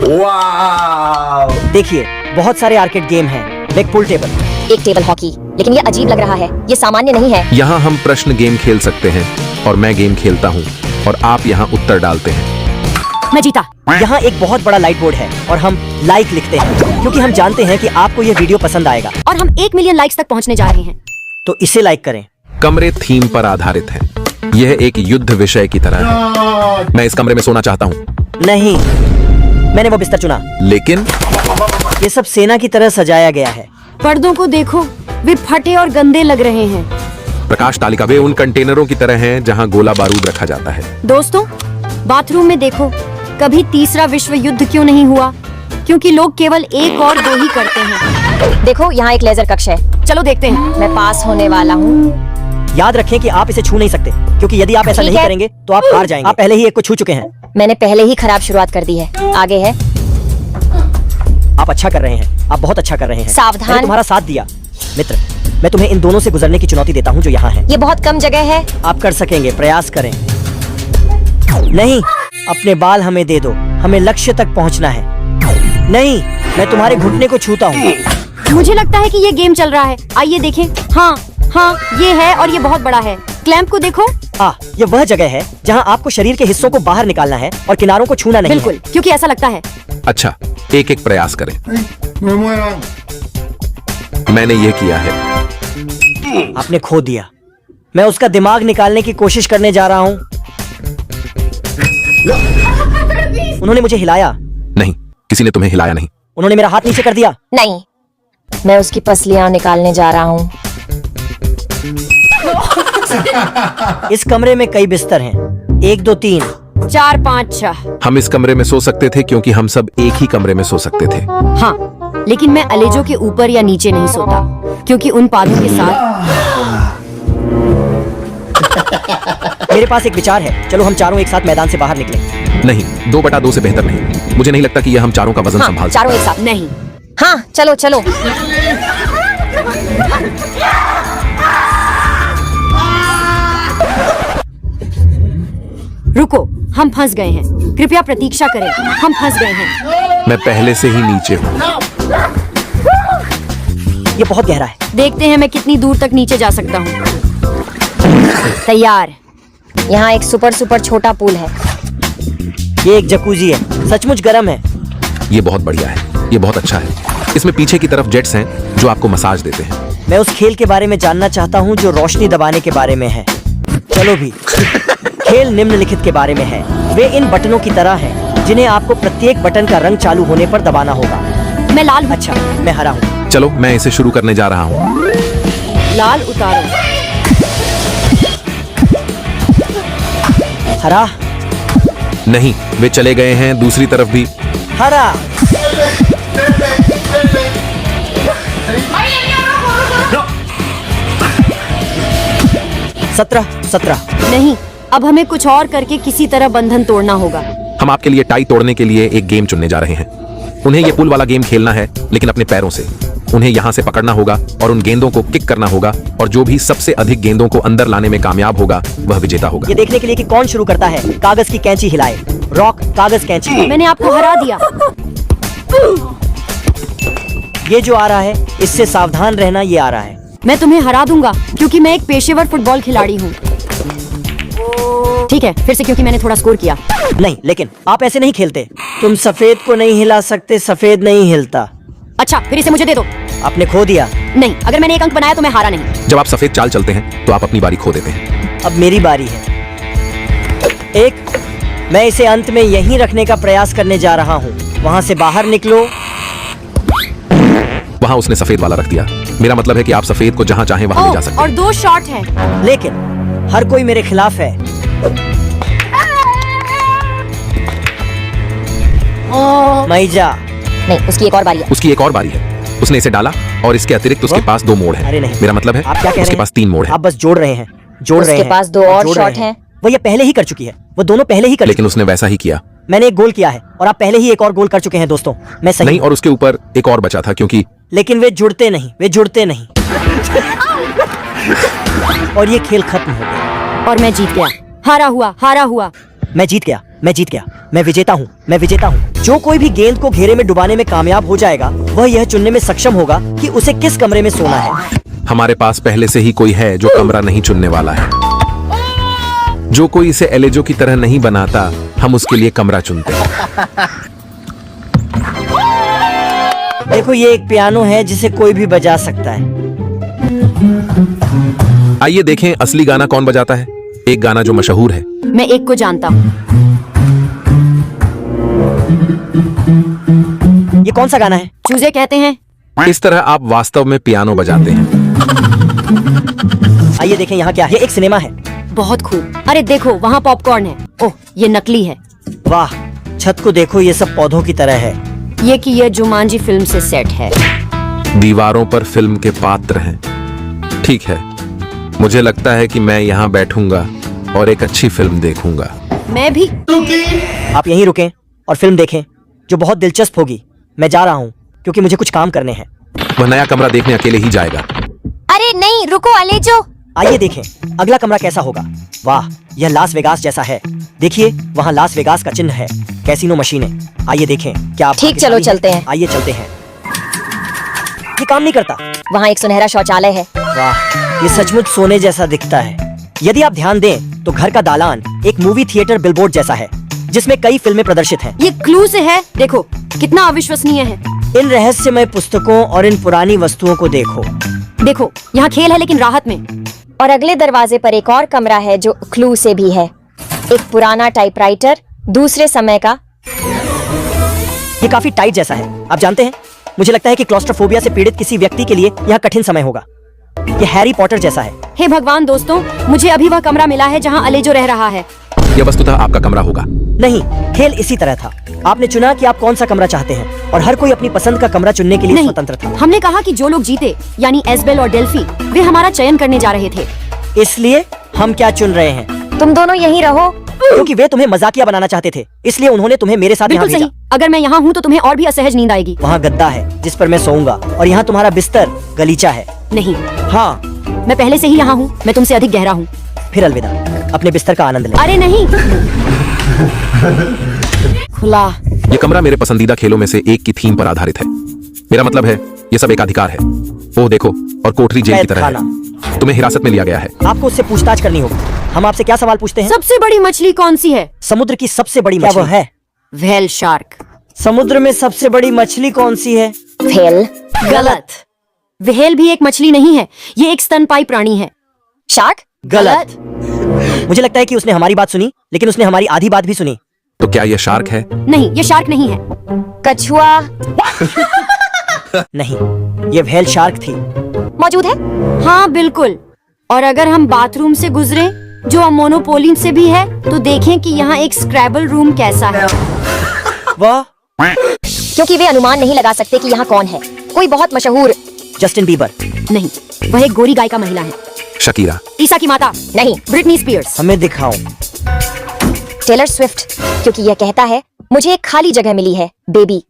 वाव! देखिए, बहुत सारे आर्केड गेम हैं। एक पूल टेबल, एक टेबल हॉकी, लेकिन ये अजीब लग रहा है, ये सामान्य नहीं है। यहाँ हम प्रश्न गेम खेल सकते हैं और मैं गेम खेलता हूँ और आप यहाँ उत्तर डालते हैं। मैं जीता। यहाँ एक बहुत बड़ा लाइट बोर्ड है और हम लाइक लिखते हैं क्योंकि हम जानते हैं कि आपको यह वीडियो पसंद आएगा और हम 1 मिलियन लाइक्स तक पहुँचने जा रहे हैं। तो इसे लाइक करें। कमरे थीम पर आधारित हैं। यह एक युद्ध विषय की तरह है। मैं इस कमरे में सोना चाहता हूँ। नहीं, मैंने वो बिस्तर चुना। लेकिन ये सब सेना की तरह सजाया गया है। पर्दों को देखो, वे फटे और गंदे लग रहे हैं। प्रकाश तालिका वे उन कंटेनरों की तरह हैं जहाँ गोला बारूद रखा जाता है। दोस्तों, बाथरूम में देखो, कभी तीसरा विश्व युद्ध क्यों नहीं हुआ? क्योंकि लोग केवल 1 और 2 ही करते हैं। देखो, यहाँ एक लेजर कक्ष है। चलो देखते हैं। मैं पास होने वाला हूँ। याद रखें कि आप इसे छू नहीं सकते, क्योंकि यदि आप ऐसा नहीं करेंगे तो आप हार जाएंगे। आप पहले ही एक को छू चुके हैं। मैंने पहले ही खराब शुरुआत कर दी है। आगे है। आप अच्छा कर रहे हैं। आप बहुत अच्छा कर रहे हैं। सावधान। मैंने तुम्हारा साथ दिया। मित्र, मैं तुम्हें इन दोनों से गुजरने की चुनौती देता हूँ जो यहाँ है। ये बहुत कम जगह है। आप कर सकेंगे, प्रयास करें। नहीं, अपने बाल हमें दे दो, हमें लक्ष्य तक पहुँचना है। नहीं, मैं तुम्हारे घुटने को छूता हूँ। मुझे लगता है कि ये गेम चल रहा है। आइए देखें। हाँ, ये है और ये बहुत बड़ा है। क्लैंप को देखो। ये वह जगह है जहाँ आपको शरीर के हिस्सों को बाहर निकालना है और किनारों को छूना नहीं। बिल्कुल, क्योंकि ऐसा लगता है। अच्छा, एक एक प्रयास करें। मैंने ये किया है। आपने खो दिया। मैं उसका दिमाग निकालने की कोशिश करने जा रहा हूँ। उन्होंने मुझे हिलाया। नहीं, किसी ने तुम्हें हिलाया नहीं। उन्होंने मेरा हाथ नीचे कर दिया। नहीं, मैं उसकी पसलियां निकालने जा रहा हूँ। इस कमरे में कई बिस्तर हैं। 1 2 3 4 5 6। हम इस कमरे में सो सकते थे क्योंकि हम सब एक ही कमरे में सो सकते थे। हाँ, लेकिन मैं अलेजों के ऊपर या नीचे नहीं सोता, क्योंकि उन पादों के साथ। मेरे पास एक विचार है। चलो हम चारों एक साथ मैदान से बाहर निकलें। नहीं, 2/2 से बेहतर नहीं। मुझे नहीं लगता कि यह हम चारों का वजन संभाल चारों एक साथ नहीं। हाँ, चलो चलो। रुको, हम फंस गए हैं। कृपया प्रतीक्षा करें। हम फंस गए हैं। मैं पहले से ही नीचे हूँ। ये बहुत गहरा है। देखते हैं मैं कितनी दूर तक नीचे जा सकता हूँ। तैयार। यहाँ एक सुपर छोटा पूल है। ये एक जकूजी है। सचमुच गर्म है। ये बहुत बढ़िया है। ये बहुत अच्छा है। इसमें पीछे की तरफ जेट्स हैं जो आपको मसाज देते हैं। मैं उस खेल के बारे में जानना चाहता हूँ जो रोशनी दबाने के बारे में है। चलो भी। खेल निम्नलिखित के बारे में है। वे इन बटनों की तरह हैं, जिन्हें आपको प्रत्येक बटन का रंग चालू होने पर दबाना होगा। मैं लाल हूँ। अच्छा, मैं हरा हूँ। चलो, मैं इसे शुरू करने जा रहा हूँ। लाल उतारो। हरा। नहीं, वे चले गए हैं दूसरी तरफ भी। हरा। सत्रह। नहीं, अब हमें कुछ और करके किसी तरह बंधन तोड़ना होगा। हम आपके लिए टाई तोड़ने के लिए एक गेम चुनने जा रहे हैं। उन्हें ये पुल वाला गेम खेलना है, लेकिन अपने पैरों से। उन्हें यहाँ से पकड़ना होगा और उन गेंदों को किक करना होगा, और जो भी सबसे अधिक गेंदों को अंदर लाने में कामयाब होगा वह विजेता होगा। ये देखने के लिए कि कौन शुरू करता है, कागज की कैंची हिलाए। रॉक, कागज, कैंची। मैंने आपको हरा दिया। ये जो आ रहा है, इससे सावधान रहना। ये आ रहा है। मैं तुम्हें हरा दूंगा क्योंकि मैं एक पेशेवर फुटबॉल खिलाड़ी हूँ। ठीक है, फिर से, क्योंकि मैंने थोड़ा स्कोर किया। नहीं, लेकिन आप ऐसे नहीं खेलते। तुम सफेद को नहीं हिला सकते। सफेद नहीं हिलता। अच्छा, फिर इसे मुझे दे दो। आपने खो दिया। नहीं, अगर मैंने 1 अंक बनाया तो मैं हारा नहीं। जब आप सफेद चाल चलते हैं तो आप अपनी बारी खो देते हैं। अब मेरी बारी है। मैं इसे अंत में यहीं रखने का प्रयास करने जा रहा हूँ। वहाँ से बाहर निकलो। वहाँ उसने सफेद वाला रख दिया। मेरा मतलब है कि आप सफेद को जहाँ चाहें वहाँ ले जा सकते और 2 शॉट हैं। लेकिन हर कोई मेरे खिलाफ है। मैजा। नहीं, उसकी एक और बारी है। उसकी एक और बारी है। उसने इसे डाला और इसके अतिरिक्त उसके पास 2 मोड़ अरे हैं। नहीं। मेरा मतलब है आप क्या कह रहे उसके हैं? पास 3 मोड़ हैं। आप बस जोड़ रहे हैं। उसके पास 2 और शॉट हैं। वो ये पहले ही कर चुकी है। वो दोनों पहले ही कर लेकिन उसने वैसा ही किया। मैंने एक गोल किया है और आप पहले ही एक और गोल कर चुके हैं दोस्तों। मैं सही नहीं, और उसके ऊपर एक और बचा था क्योंकि लेकिन वे जुड़ते नहीं। और ये खेल खत्म हो गया और मैं जीत गया। हारा हुआ। मैं जीत गया। मैं जीत गया। मैं विजेता हूँ। मैं विजेता हूँ। जो कोई भी गेंद को घेरे में डुबाने में कामयाब हो जाएगा वह यह चुनने में सक्षम होगा कि उसे किस कमरे में सोना है। हमारे पास पहले से ही कोई है जो कमरा नहीं चुनने वाला है। जो कोई इसे एलेजो की तरह नहीं बनाता, हम उसके लिए कमरा चुनते हैं। देखो, ये एक पियानो है जिसे कोई भी बजा सकता है। आइए देखें असली गाना कौन बजाता है। एक गाना जो मशहूर है। मैं एक को जानता हूँ। ये कौन सा गाना है? चूजे कहते हैं। इस तरह आप वास्तव में पियानो बजाते हैं। आइए देखें यहाँ क्या है। ये एक सिनेमा है। बहुत खूब। अरे देखो, वहाँ पॉपकॉर्न है। ओह, ये नकली है। वाह, छत को देखो, ये सब पौधों की तरह है। ये कि यह जुमांजी फिल्म से सेट है। दीवारों पर फिल्म के पात्र हैं। ठीक है, मुझे लगता है कि मैं यहाँ बैठूंगा और एक अच्छी फिल्म देखूंगा। मैं भी। आप यहीं रुकें और फिल्म देखें, जो बहुत दिलचस्प होगी। मैं जा रहा हूँ क्योंकि मुझे कुछ काम करने हैं। वह नया कमरा देखने अकेले ही जाएगा। अरे नहीं, रुको अलेजो। आइए देखें अगला कमरा कैसा होगा। वाह, यह लास वेगास जैसा है। देखिए, वहाँ लास वेगास का चिन्ह है। कैसीनो मशीनें। आइए देखें क्या आप ठीक, चलो चलते हैं। आइए चलते हैं। ये काम नहीं करता। वहाँ एक सुनहरा शौचालय है। वाह, ये सचमुच सोने जैसा दिखता है। यदि आप ध्यान दें तो घर का दालान एक मूवी थिएटर बिलबोर्ड जैसा है जिसमें कई फिल्में प्रदर्शित हैं। ये क्लू से है। देखो कितना अविश्वसनीय है। इन रहस्यमय पुस्तकों और इन पुरानी वस्तुओं को देखो। देखो, यहाँ खेल है लेकिन राहत में। और अगले दरवाजे पर एक और कमरा है जो क्लू से भी है। एक पुराना टाइपराइटर, दूसरे समय का। ये काफी टाइट जैसा है। आप जानते हैं, मुझे लगता है कि क्लॉस्ट्रोफोबिया से पीड़ित किसी व्यक्ति के लिए यह कठिन समय होगा। ये हैरी पॉटर जैसा है। हे भगवान दोस्तों, मुझे अभी वह कमरा मिला है जहाँ अलेजो रह रहा है। यह वस्तुतः आपका कमरा होगा। नहीं, खेल इसी तरह था। आपने चुना कि आप कौन सा कमरा चाहते हैं और हर कोई अपनी पसंद का कमरा चुनने के लिए नहीं, स्वतंत्र था। हमने कहा कि जो लोग जीते, यानी एस्बेल और डेल्फी, वे हमारा चयन करने जा रहे थे। इसलिए हम क्या चुन रहे हैं? तुम दोनों यहीं रहो। क्योंकि वे तुम्हें मजाकिया बनाना चाहते थे, इसलिए उन्होंने तुम्हें मेरे साथ यहाँ बिल्कुल भेजा। सही। अगर मैं यहाँ हूँ तो तुम्हें और भी असहज नींद आएगी। वहाँ गद्दा है जिस पर मैं सोऊंगा और यहाँ तुम्हारा बिस्तर गलीचा है। नहीं, हाँ, मैं पहले से ही यहाँ हूँ। मैं तुमसे अधिक गहरा हूँ। फिर अलविदा। अपने बिस्तर का आनंद ले। अरे नहीं। खुला। यह कमरा मेरे पसंदीदा खेलों में से एक की थीम पर आधारित है। मेरा मतलब है, यह सब एक अधिकार है। ओह देखो, और कोठरी जेल की तरह है। तुम्हें हिरासत में लिया गया है। आपको उससे पूछताछ करनी होगी। हम आपसे क्या सवाल पूछते हैं? सबसे बड़ी मछली कौन सी है? समुद्र की सबसे बड़ी मछली। क्या वो है? Whale shark. समुद्र में सबसे बड़ी मछली कौन सी है? फेल। गलत। व्हेल भी एक मछली नहीं है, ये एक स्तनपायी प्राणी है। शार्क। गलत। मुझे लगता है कि उसने हमारी बात सुनी, लेकिन उसने हमारी आधी बात भी सुनी। तो क्या यह शार्क है? नहीं, ये शार्क नहीं है। कछुआ। नहीं, ये व्हेल शार्क थी। मौजूद है। हाँ बिल्कुल। और अगर हम बाथरूम से गुजरे, जो मोनोपोलिन से भी है, तो देखें कि यहाँ एक स्क्रैबल रूम कैसा है। वाह, क्योंकि वे अनुमान नहीं लगा सकते कि यहाँ कौन है। कोई बहुत मशहूर। Justin Bieber. नहीं, वह एक गोरी गायिका महिला है। शकीरा। ईसा की माता। नहीं। Britney Spears. हमें दिखाओ। टेलर स्विफ्ट, क्योंकि यह कहता है मुझे एक खाली जगह मिली है बेबी।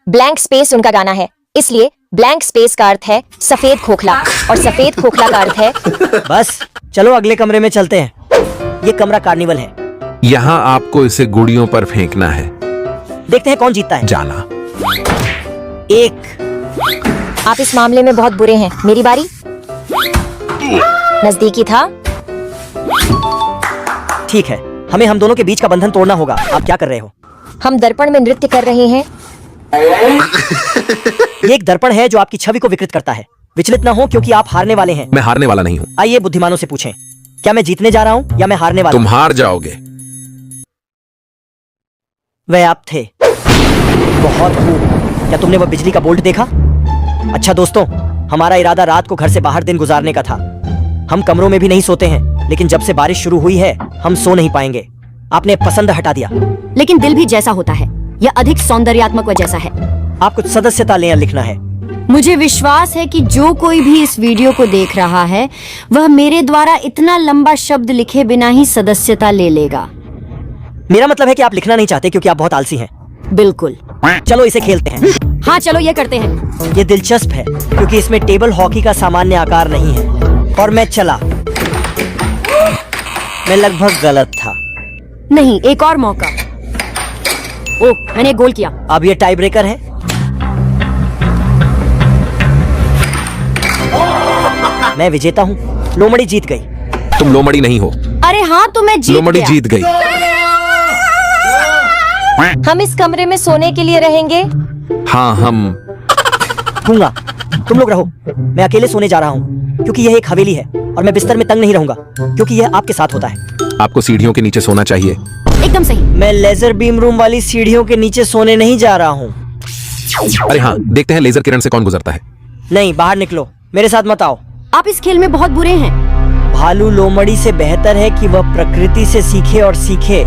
ब्लैंक स्पेस उनका गाना है, इसलिए ब्लैंक स्पेस का अर्थ है सफेद खोखला, और सफेद खोखला का अर्थ है। बस चलो अगले कमरे में चलते हैं। ये कमरा कार्निवल है। यहाँ आपको इसे गुड़ियों पर फेंकना है। देखते हैं कौन जीतता है। जाना। एक। आप इस मामले में बहुत बुरे हैं। मेरी बारी। नजदीकी था। ठीक है, हमें हम दोनों के बीच का बंधन तोड़ना होगा। आप क्या कर रहे हो? हम दर्पण में नृत्य कर रहे हैं। ये एक दर्पण है जो आपकी छवि को विकृत करता है। विचलित ना हो क्योंकि आप हारने वाले हैं। मैं हारने वाला नहीं हूँ। आइए बुद्धिमानों से पूछें, क्या मैं जीतने जा रहा हूँ या मैं हारने वाला? तुम हार जाओगे। वह आप थे। बहुत खूब। क्या तुमने वह बिजली का बोल्ट देखा? अच्छा दोस्तों, हमारा इरादा रात को घर से बाहर दिन गुजारने का था। हम कमरों में भी नहीं सोते हैं, लेकिन जब से बारिश शुरू हुई है हम सो नहीं पाएंगे। आपने पसंद हटा दिया। लेकिन दिल भी जैसा होता है, यह अधिक सौंदर्यात्मक व जैसा है। आपको सदस्यता लेना लिखना है। मुझे विश्वास है कि जो कोई भी इस वीडियो को देख रहा है, वह मेरे द्वारा इतना लंबा शब्द लिखे बिना ही सदस्यता ले लेगा। मेरा मतलब है कि आप लिखना नहीं चाहते क्योंकि आप बहुत आलसी हैं। बिल्कुल। चलो इसे खेलते हैं। हाँ चलो ये करते हैं। ये दिलचस्प है क्योंकि इसमें टेबल हॉकी का सामान्य आकार नहीं है। और मैं चला। मैं लगभग गलत था। नहीं, एक और मौका। ओह, मैंने एक गोल किया। अब ये टाई ब्रेकर है। मैं विजेता हूँ। लोमड़ी जीत गई। तुम लोमड़ी नहीं हो, अरे हाँ, तो मैं जीत लोमड़ी गया। जीत गई। हम इस कमरे में सोने के लिए रहेंगे। हाँ, हम गूंगा, तुम लोग रहो। मैं अकेले सोने जा रहा हूँ क्योंकि यह एक हवेली है और मैं बिस्तर में तंग नहीं रहूंगा क्योंकि यह आपके साथ होता है। आपको सीढ़ियों के नीचे सोना चाहिए। एकदम सही। मैं लेजर बीम रूम वाली सीढ़ियों के नीचे सोने नहीं जा रहा हूँ। अरे हाँ, देखते हैं लेजर किरण से कौन गुजरता है। नहीं, बाहर निकलो, मेरे साथ मत आओ। आप इस खेल में बहुत बुरे हैं। भालू लोमड़ी से बेहतर है कि वह प्रकृति से सीखे और सीखे।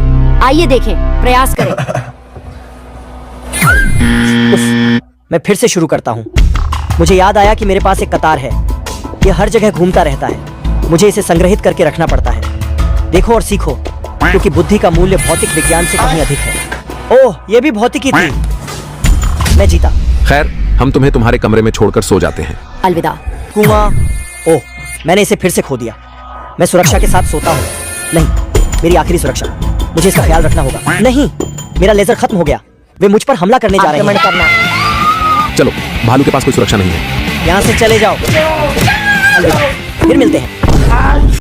आइए देखें, प्रयास करें। उफ, मैं फिर से शुरू करता हूँ। मुझे याद आया कि मेरे पास एक कतार है। यह हर जगह घूमता रहता है। मुझे इसे संग्रहित करके रखना पड़ता है। देखो और सीखो, क्योंकि बुद्धि का मूल्य भौतिक विज्ञान से कहीं अधिक है। ओह, यह भी भौतिकी थी। मैं जीता। खैर, हम तुम्हें तुम्हारे कमरे में छोड़कर सो जाते हैं। अलविदा। कुआं। ओह, मैंने इसे फिर से खो दिया। मैं सुरक्षा के साथ सोता हूँ। नहीं, मेरी आखिरी सुरक्षा। मुझे इसका ख्याल रखना होगा। नहीं, मेरा लेजर खत्म हो गया। वे मुझ पर हमला करने जा रहे आक्रमण हैं। करना। चलो, भालू के पास कोई सुरक्षा नहीं है। यहाँ से चले जाओ। अलविदा, फिर मिलते हैं।